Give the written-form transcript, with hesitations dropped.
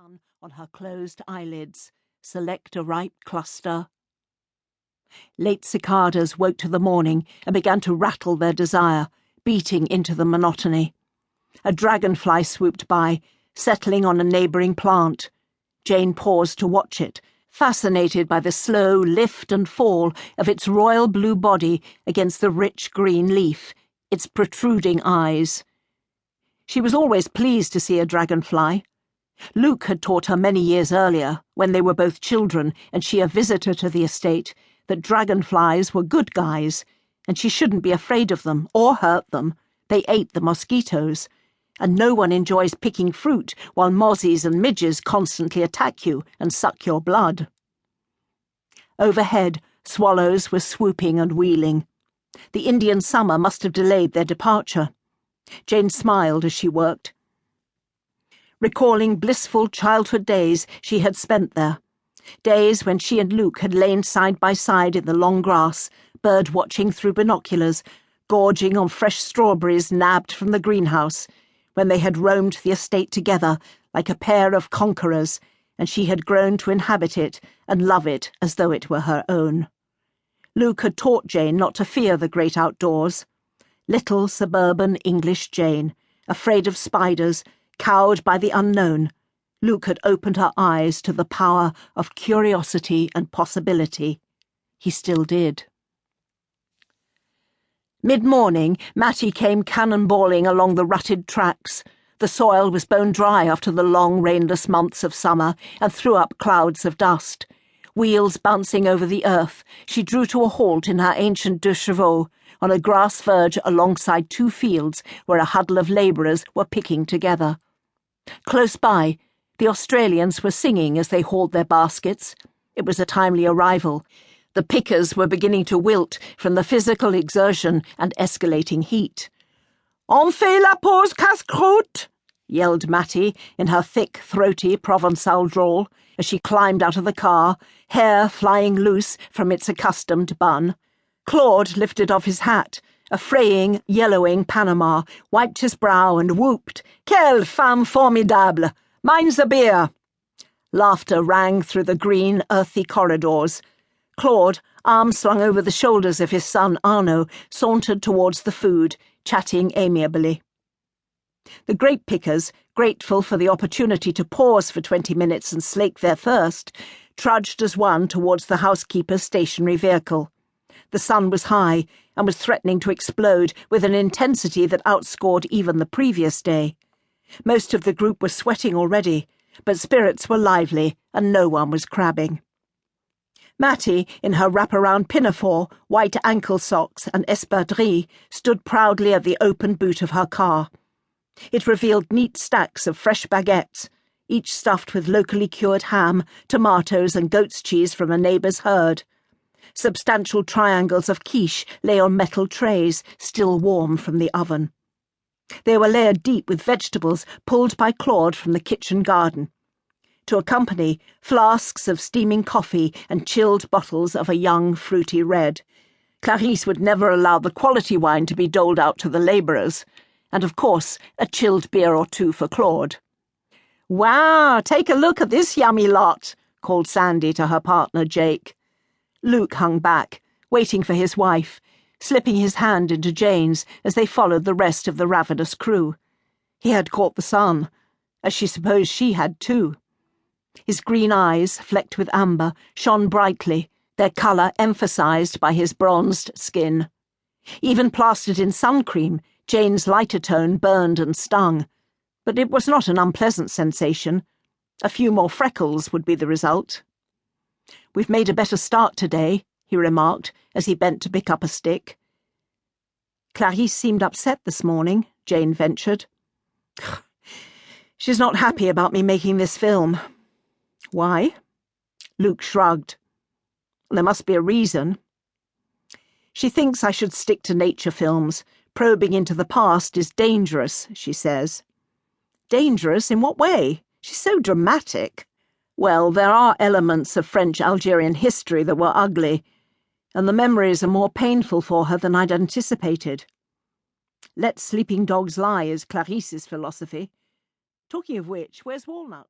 sun on her closed eyelids, select a ripe cluster. Late cicadas woke to the morning and began to rattle their desire, beating into the monotony. A dragonfly swooped by, settling on a neighbouring plant. Jane paused to watch it, fascinated by the slow lift and fall of its royal blue body against the rich green leaf, its protruding eyes. She was always pleased to see a dragonfly. Luke had taught her many years earlier, when they were both children and she a visitor to the estate, that dragonflies were good guys, and she shouldn't be afraid of them or hurt them. They ate the mosquitoes, and no one enjoys picking fruit while mozzies and midges constantly attack you and suck your blood. Overhead, swallows were swooping and wheeling. The Indian summer must have delayed their departure. Jane smiled as she worked, recalling blissful childhood days she had spent there, days when she and Luke had lain side by side in the long grass, bird-watching through binoculars, gorging on fresh strawberries nabbed from the greenhouse, when they had roamed the estate together like a pair of conquerors, and she had grown to inhabit it and love it as though it were her own. Luke had taught Jane not to fear the great outdoors. Little suburban English Jane, afraid of spiders, cowed by the unknown, Luke had opened her eyes to the power of curiosity and possibility. He still did. Mid-morning, Mattie came cannonballing along the rutted tracks. The soil was bone dry after the long, rainless months of summer and threw up clouds of dust. Wheels bouncing over the earth, she drew to a halt in her ancient deux chevaux on a grass verge alongside two fields where a huddle of labourers were picking together. Close by, the Australians were singing as they hauled their baskets. It was a timely arrival. The pickers were beginning to wilt from the physical exertion and escalating heat. "On fait la pause casse-croûte!" yelled Mattie in her thick, throaty Provençal drawl as she climbed out of the car, hair flying loose from its accustomed bun. Claude lifted off his hat, a fraying, yellowing Panama, wiped his brow and whooped, "Quelle femme formidable! Mine's a beer!" Laughter rang through the green, earthy corridors. Claude, arms slung over the shoulders of his son Arnaud, sauntered towards the food, chatting amiably. The grape pickers, grateful for the opportunity to pause for 20 minutes and slake their thirst, trudged as one towards the housekeeper's stationary vehicle. The sun was high and was threatening to explode with an intensity that outscored even the previous day. Most of the group were sweating already, but spirits were lively and no one was crabbing. Mattie, in her wraparound pinafore, white ankle socks and espadrilles, stood proudly at the open boot of her car. It revealed neat stacks of fresh baguettes, each stuffed with locally cured ham, tomatoes and goat's cheese from a neighbour's herd. Substantial triangles of quiche lay on metal trays, still warm from the oven. They were layered deep with vegetables pulled by Claude from the kitchen garden. To accompany, flasks of steaming coffee and chilled bottles of a young, fruity red. Clarisse would never allow the quality wine to be doled out to the labourers, and of course a chilled beer or two for Claude. "Wow, take a look at this yummy lot," called Sandy to her partner Jake. Luke hung back, waiting for his wife, slipping his hand into Jane's as they followed the rest of the ravenous crew. He had caught the sun, as she supposed she had too. His green eyes, flecked with amber, shone brightly, their colour emphasised by his bronzed skin. Even plastered in sun cream, Jane's lighter tone burned and stung, but it was not an unpleasant sensation. A few more freckles would be the result. "We've made a better start today," he remarked as he bent to pick up a stick. "Clarisse seemed upset this morning," Jane ventured. "She's not happy about me making this film." "Why?" Luke shrugged. "There must be a reason." "She thinks I should stick to nature films. Probing into the past is dangerous, she says." "Dangerous? In what way? She's so dramatic." "Well, there are elements of French-Algerian history that were ugly, and the memories are more painful for her than I'd anticipated." "Let sleeping dogs lie" is Clarisse's philosophy. Talking of which, where's Walnut?